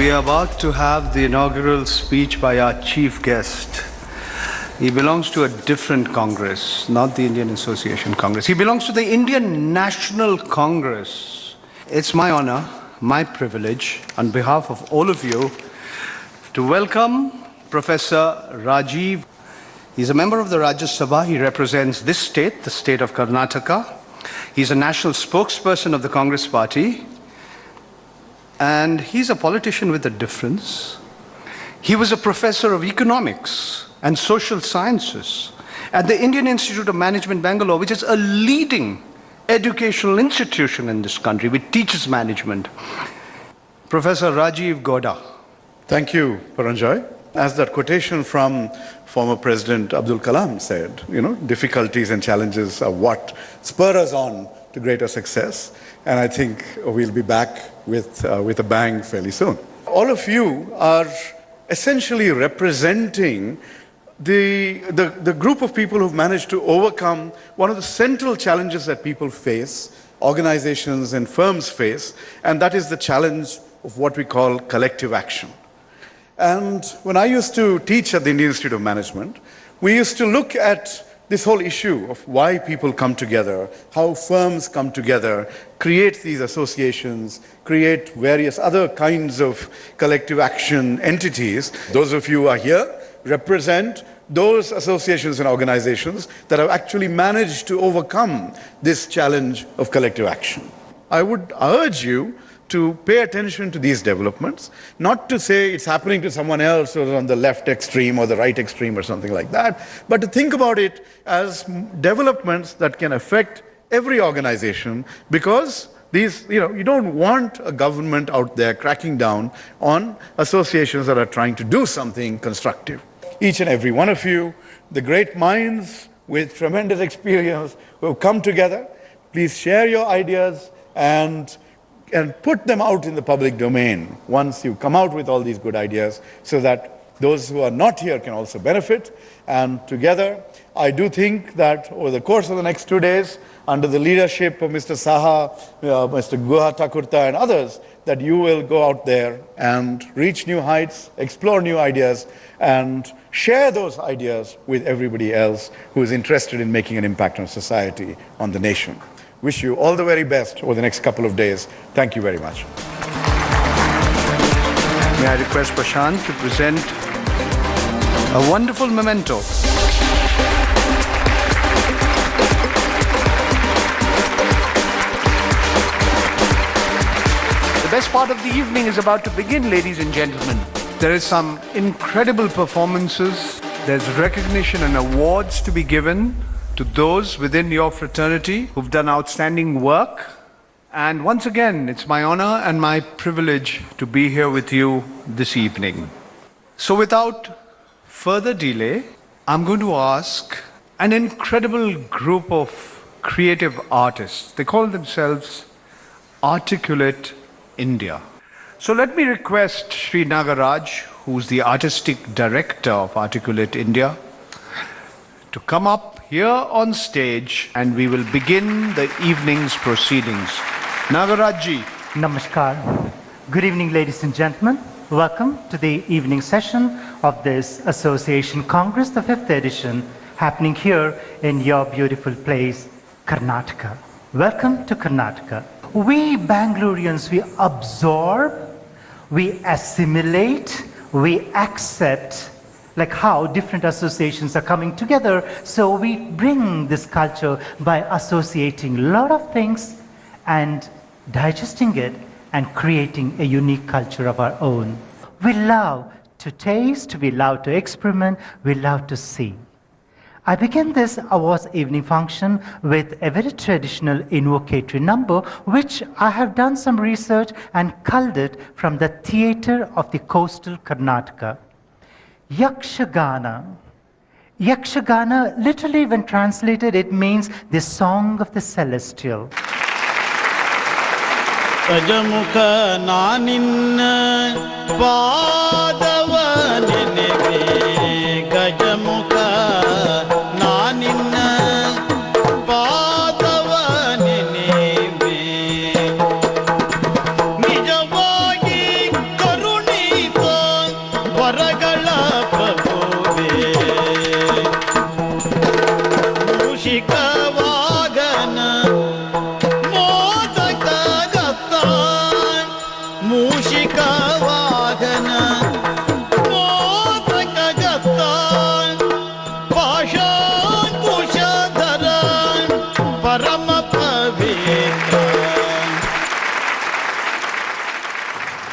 We are about to have the inaugural speech by our chief guest. He belongs to a different Congress, not the Indian Association Congress. He belongs to the Indian National Congress. It's my honor, my privilege, on behalf of all of you, to welcome Professor Rajiv. He's a member of the Rajya Sabha. He represents this state, the state of Karnataka. He's a national spokesperson of the Congress Party. And he's a politician with a difference. He was a professor of economics and social sciences at the Indian Institute of Management, Bangalore, which is a leading educational institution in this country, which teaches management. Professor Rajiv Gowda. Thank you, Paranjoy. As that quotation from former President Abdul Kalam said, difficulties and challenges are what spur us on to greater success. And I think we'll be back with a bang fairly soon. All of you are essentially representing the group of people who've managed to overcome one of the central challenges that people face, organizations and firms face, and that is the challenge of what we call collective action. And when I used to teach at the Indian Institute of Management, we used to look at this whole issue of why people come together, how firms come together, create these associations, create various other kinds of collective action entities. Those of you who are here represent those associations and organizations that have actually managed to overcome this challenge of collective action. I would urge you to pay attention to these developments, not to say it's happening to someone else or on the left extreme or the right extreme or something like that, but to think about it as developments that can affect every organization, because these, you don't want a government out there cracking down on associations that are trying to do something constructive. Each and every one of you, the great minds with tremendous experience who have come together, please share your ideas and put them out in the public domain once you come out with all these good ideas, so that those who are not here can also benefit. And together, I do think that over the course of the next 2 days, under the leadership of Mr. Saha, Mr. Guha Thakurta and others, that you will go out there and reach new heights, explore new ideas, and share those ideas with everybody else who is interested in making an impact on society, on the nation. Wish you all the very best over the next couple of days. Thank you very much. May I request Prashant to present a wonderful memento. The best part of the evening is about to begin, ladies and gentlemen. There is some incredible performances. There's recognition and awards to be given to those within your fraternity who've done outstanding work. And once again, it's my honor and my privilege to be here with you this evening. So without further delay, I'm going to ask an incredible group of creative artists. They call themselves Articulate India. So let me request Sri Nagaraj, who's the artistic director of Articulate India, to come up here on stage, and we will begin the evening's proceedings. Nagarajji. Namaskar. Good evening, ladies and gentlemen. Welcome to the evening session of this Association Congress, the 5th edition, happening here in your beautiful place, Karnataka. Welcome to Karnataka. We Bangaloreans, we absorb, we assimilate, we accept, like how different associations are coming together. So we bring this culture by associating a lot of things and digesting it and creating a unique culture of our own. We love to taste, we love to experiment, we love to see. I began this awards evening function with a very traditional invocatory number, which I have done some research and culled it from the theatre of the coastal Karnataka. Yakshagana. Yakshagana, literally when translated, it means the song of the celestial. Ajamukha naninna padava ninne Gajamukha naninna padava ninne Nijavagi karuni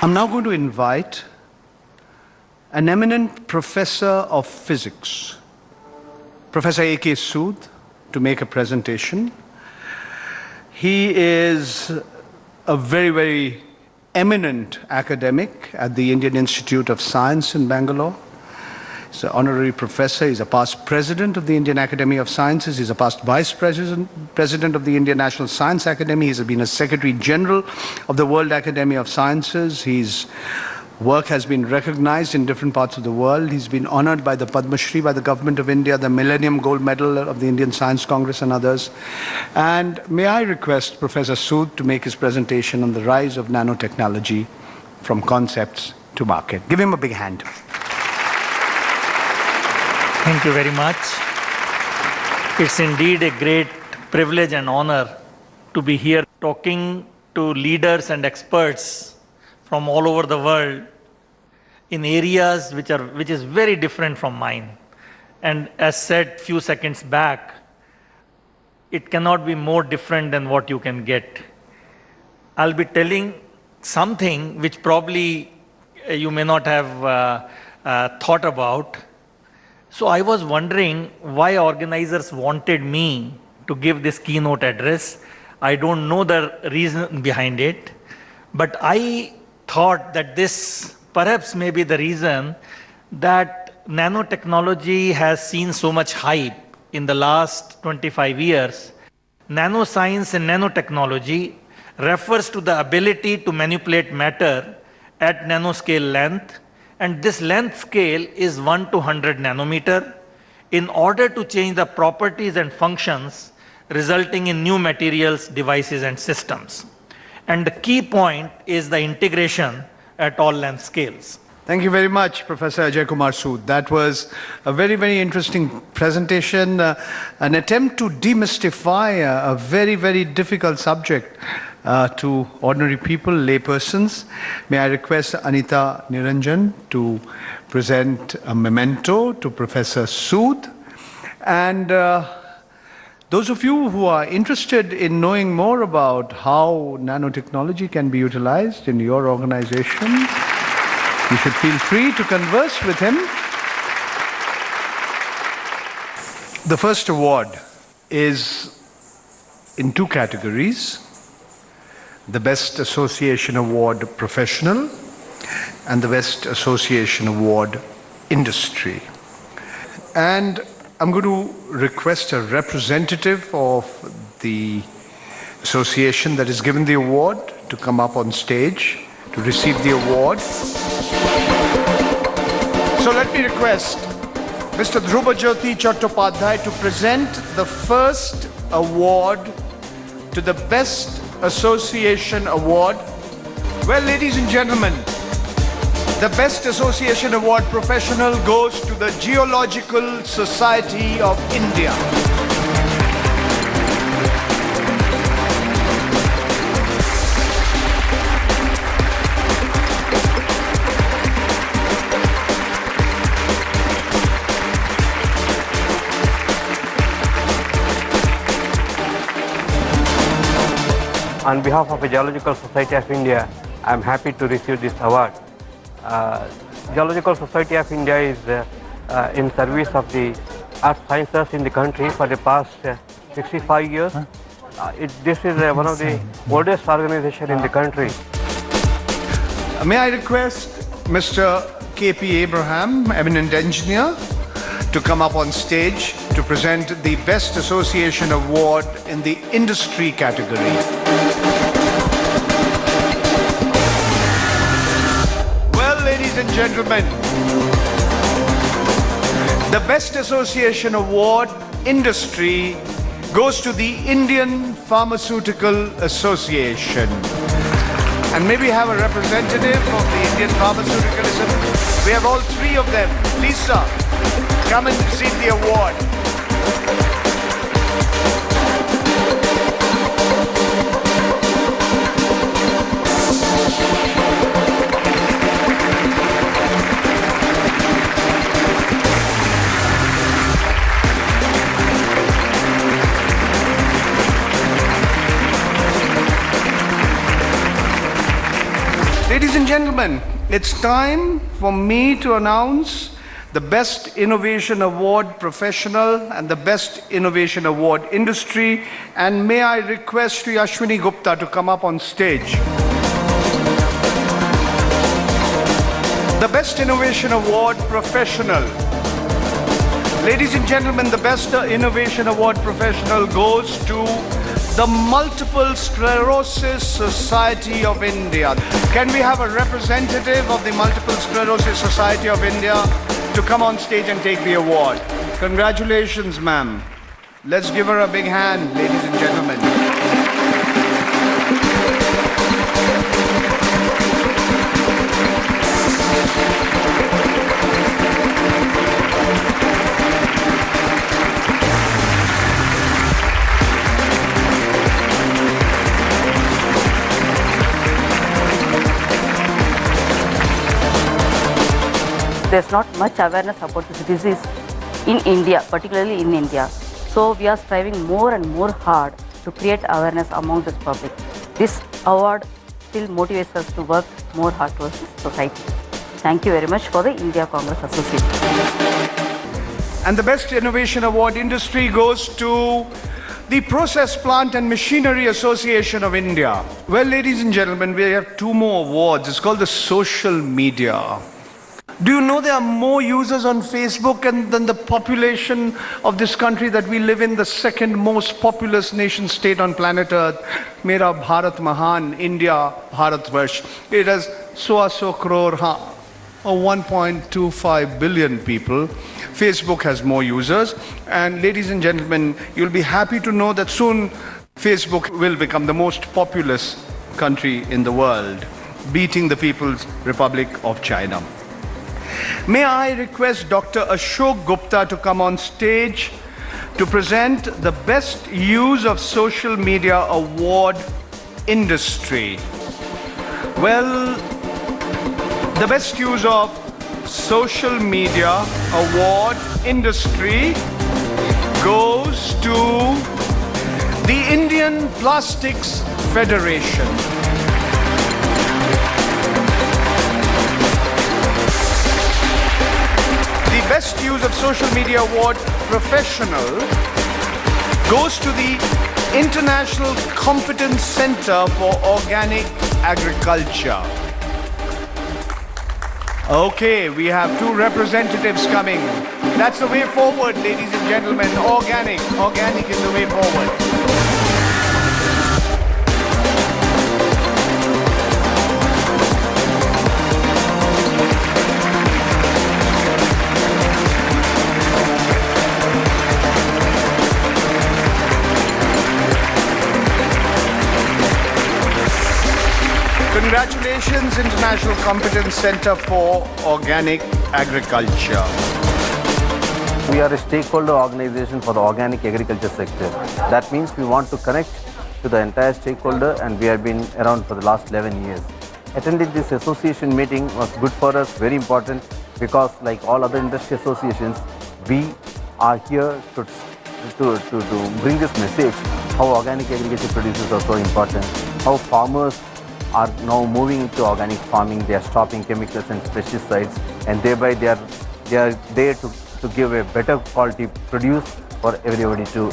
I'm now going to invite an eminent professor of physics, Professor A.K. Sood, to make a presentation. He is a very, very eminent academic at the Indian Institute of Science in Bangalore. He's an honorary professor. He's a past president of the Indian Academy of Sciences. He's a past vice president of the Indian National Science Academy. He's been a secretary general of the World Academy of Sciences. His work has been recognized in different parts of the world. He's been honored by the Padma Shri by the government of India, the Millennium Gold Medal of the Indian Science Congress and others. And may I request Professor Sood to make his presentation on the rise of nanotechnology from concepts to market. Give him a big hand. Thank you very much. It's indeed a great privilege and honor to be here talking to leaders and experts from all over the world in areas which is very different from mine. And as said few seconds back, it cannot be more different than what you can get. I'll be telling something which probably you may not have thought about. So I was wondering why organizers wanted me to give this keynote address. I don't know the reason behind it, but I thought that this perhaps may be the reason that nanotechnology has seen so much hype in the last 25 years. Nanoscience and nanotechnology refers to the ability to manipulate matter at nanoscale length, and this length scale is 1 to 100 nanometer, in order to change the properties and functions resulting in new materials, devices and systems. And the key point is the integration at all length scales. Thank you very much, Professor Ajay Kumar Sood. That was a very, very interesting presentation, an attempt to demystify a very, very difficult subject to ordinary people, laypersons. May I request Anita Niranjan to present a memento to Professor Sood. And those of you who are interested in knowing more about how nanotechnology can be utilized in your organization, you should feel free to converse with him. The first award is in two categories: the Best Association Award Professional and the Best Association Award Industry. And I'm going to request a representative of the association that is given the award to come up on stage to receive the award. So let me request Mr. Dhrubajyoti Chattopadhyay to present the first award to the Best Association Award. Well, ladies and gentlemen, the Best Association Award Professional goes to the Geological Society of India. On behalf of the Geological Society of India, I am happy to receive this award. Geological Society of India is in service of the earth sciences in the country for the past 65 years. This is one of the oldest organizations in the country. May I request Mr. K.P. Abraham, eminent engineer, to come up on stage to present the Best Association Award in the Industry category. Well, ladies and gentlemen, the Best Association Award Industry goes to the Indian Pharmaceutical Association. And may we have a representative of the Indian Pharmaceutical Association? We have all three of them. Please, sir, come and receive the award. Ladies and gentlemen, it's time for me to announce the Best Innovation Award Professional and the Best Innovation Award Industry. And may I request Sri Ashwini Gupta to come up on stage. The Best Innovation Award Professional. Ladies and gentlemen, the Best Innovation Award Professional goes to the Multiple Sclerosis Society of India. Can we have a representative of the Multiple Sclerosis Society of India to come on stage and take the award? Congratulations, ma'am. Let's give her a big hand, ladies and gentlemen. There's not much awareness about this disease in India, particularly in India. So we are striving more and more hard to create awareness among this public. This award still motivates us to work more hard towards this society. Thank you very much for the India Congress Association. And the Best Innovation Award Industry goes to the Process Plant and Machinery Association of India. Well, ladies and gentlemen, we have two more awards. It's called the Social Media. Do you know there are more users on Facebook than the population of this country that we live in, the second most populous nation state on planet Earth? Mera Bharat Mahan, India, Bharatvarsh. It has so crore, 1.25 billion people. Facebook has more users. And ladies and gentlemen, you'll be happy to know that soon Facebook will become the most populous country in the world, beating the People's Republic of China. May I request Dr. Ashok Gupta to come on stage to present the Best Use of Social Media Award Industry. Well, the Best Use of Social Media Award Industry goes to the Indian Plastics Federation. The Best Use of Social Media Award Professional goes to the International Competence Center for Organic Agriculture. Okay, we have two representatives coming. That's the way forward, ladies and gentlemen. Organic is the way forward. Congratulations, International Competence Center for Organic Agriculture. We are a stakeholder organization for the organic agriculture sector. That means we want to connect to the entire stakeholder, and we have been around for the last 11 years. Attending this association meeting was good for us, very important, because like all other industry associations, we are here to bring this message, how organic agriculture produces are so important, how farmers are now moving into organic farming. They are stopping chemicals and pesticides, and thereby they are there to give a better quality produce for everybody to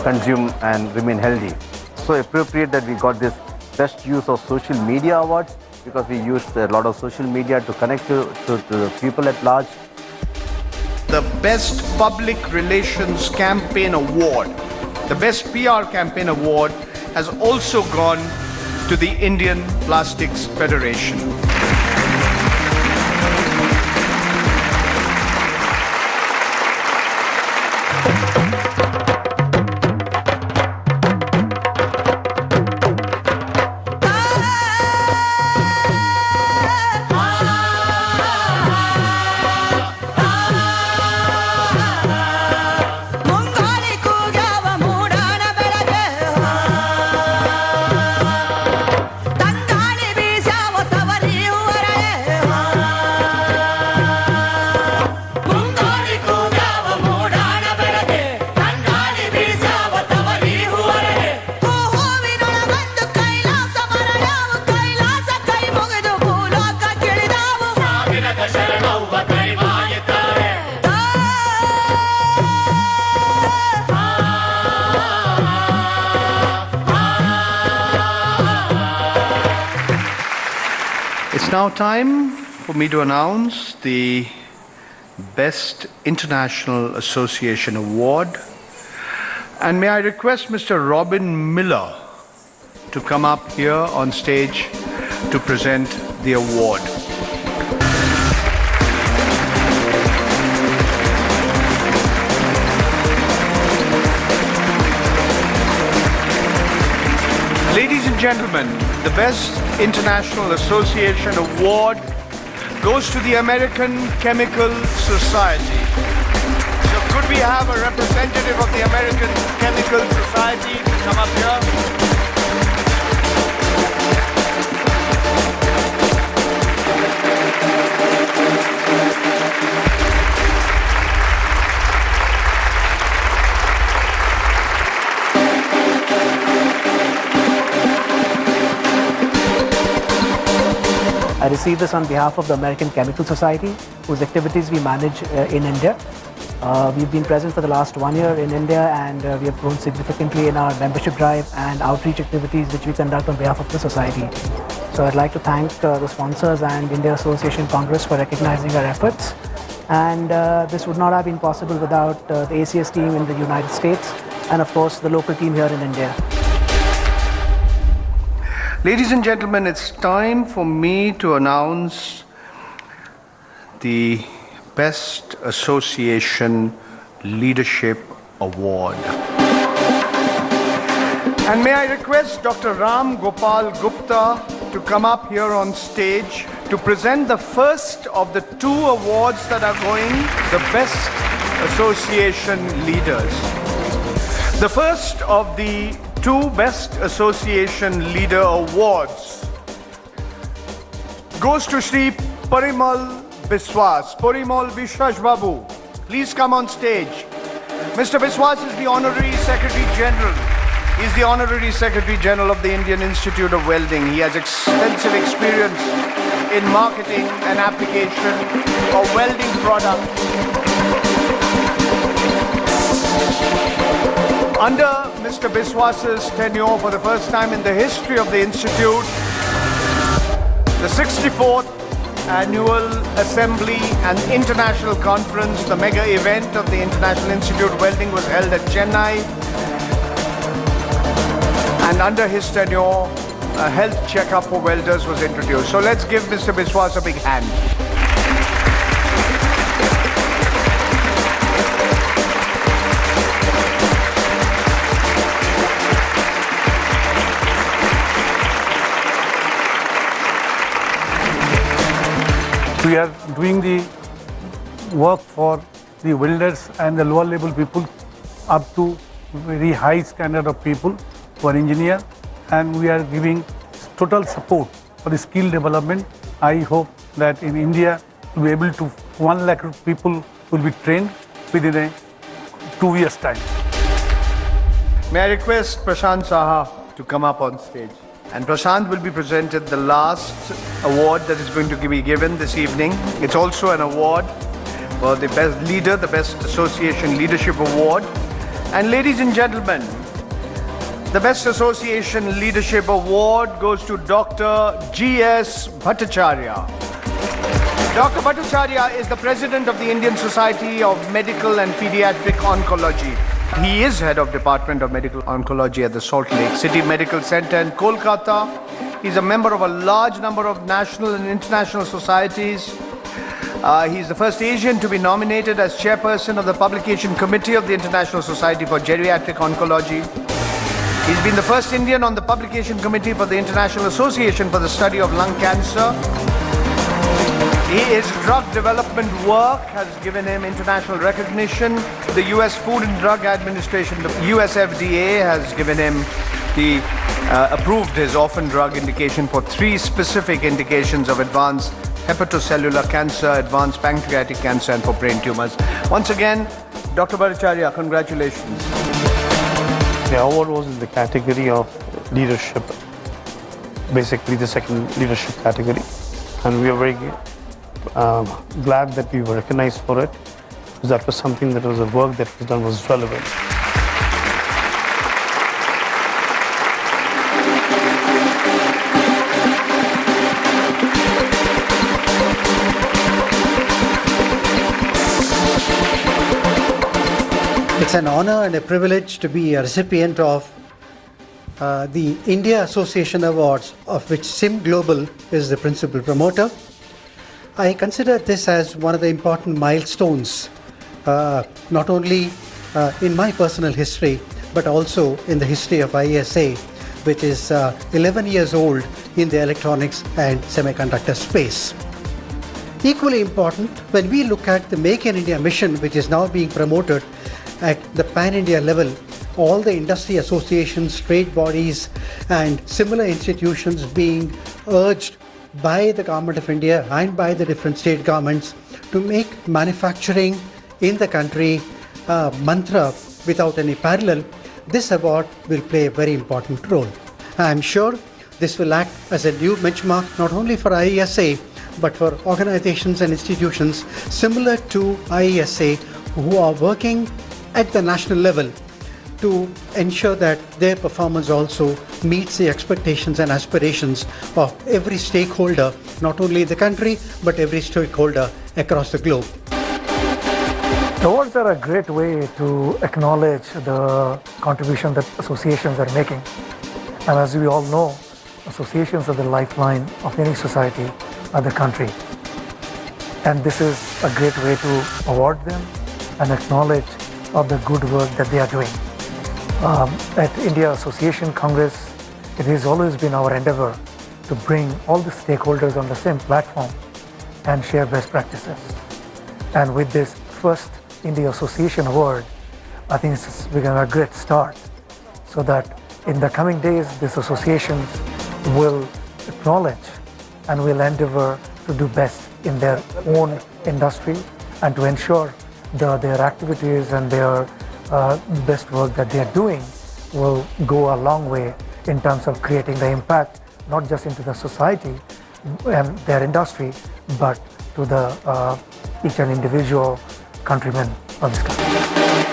consume and remain healthy. So appropriate that we got this Best Use of Social Media Awards, because we used a lot of social media to connect to the people at large. The Best Public Relations Campaign Award, the Best PR Campaign Award, has also gone to the Indian Plastics Federation. ತಂಗಾಳಿ ಬೀಸಾವ ತವರಿ Now time for me to announce the Best International Association Award. And may I request Mr. Robin Miller to come up here on stage to present the award. Ladies and gentlemen, the Best International Association Award goes to the American Chemical Society. So could we have a representative of the American Chemical Society to come up here? I received this on behalf of the American Chemical Society, whose activities we manage in India. We've been present for the last 1 year in India, and we have grown significantly in our membership drive and outreach activities which we conduct on behalf of the society. So I'd like to thank the sponsors and India Association Congress for recognizing our efforts. And this would not have been possible without the ACS team in the United States and of course the local team here in India. Ladies and gentlemen, it's time for me to announce the Best Association Leadership Award. And may I request Dr. Ram Gopal Gupta to come up here on stage to present the first of the 2 awards that are going, the Best Association Leaders. The first of the 2 Best Association Leader Awards goes to Shri Parimal Biswas. Parimal Vishwas Babu, please come on stage. Mr. Biswas is the Honorary Secretary General. He's the Honorary Secretary General of the Indian Institute of Welding. He has extensive experience in marketing and application of welding products. Under Mr. Biswas's tenure, for the first time in the history of the Institute, the 64th Annual Assembly and International Conference, the mega event of the International Institute of Welding, was held at Chennai. And under his tenure, a health checkup for welders was introduced. So let's give Mr. Biswas a big hand. We are doing the work for the welders and the lower level people up to very high standard of people who are engineer, and we are giving total support for the skill development. I hope that in India we'll be able to 1 lakh people will be trained within a 2 years time. May I request Prashant Saha to come up on stage? And Prashant will be presented the last award that is going to be given this evening. It's also an award for the best leader, the Best Association Leadership Award. And ladies and gentlemen, the Best Association Leadership Award goes to Dr. G.S. Bhattacharya. Dr. Bhattacharya is the President of the Indian Society of Medical and Pediatric Oncology. He is head of Department of Medical Oncology at the Salt Lake City Medical Center in Kolkata. He's a member of a large number of national and international societies. He's the first Asian to be nominated as chairperson of the Publication Committee of the International Society for Geriatric Oncology. He's been the first Indian on the Publication Committee for the International Association for the Study of Lung Cancer. His drug development work has given him international recognition. The US Food and Drug Administration, the US FDA, has given him approved his orphan drug indication for 3 specific indications of advanced hepatocellular cancer, advanced pancreatic cancer, and for brain tumors. Once again, Dr. Bhattacharya, congratulations. The award was in the category of leadership, basically the second leadership category, and we are very glad that we were recognized for it, because that was something that was a work that was done was relevant. It's an honor and a privilege to be a recipient of the India Association Awards, of which SIM Global is the principal promoter. I consider this as one of the important milestones, not only in my personal history, but also in the history of ISA, which is 11 years old in the electronics and semiconductor space. Equally important, when we look at the Make in India mission, which is now being promoted at the pan-India level, all the industry associations, trade bodies, and similar institutions being urged by the Government of India and by the different state governments to make manufacturing in the country a mantra without any parallel, this award will play a very important role. I am sure this will act as a new benchmark not only for IESA, but for organizations and institutions similar to IESA who are working at the national level to ensure that their performance also meets the expectations and aspirations of every stakeholder, not only in the country, but every stakeholder across the globe. The awards are a great way to acknowledge the contribution that associations are making. And as we all know, associations are the lifeline of any society or the country. And this is a great way to award them and acknowledge of the good work that they are doing. At India Association Congress, it has always been our endeavor to bring all the stakeholders on the same platform and share best practices. And with this first India Association Award, I think it's become a great start, so that in the coming days, these associations will acknowledge and will endeavor to do best in their own industry and to ensure that their activities and their best work that they are doing will go a long way in terms of creating the impact, not just into the society and their industry, but to the each and individual countrymen of this country.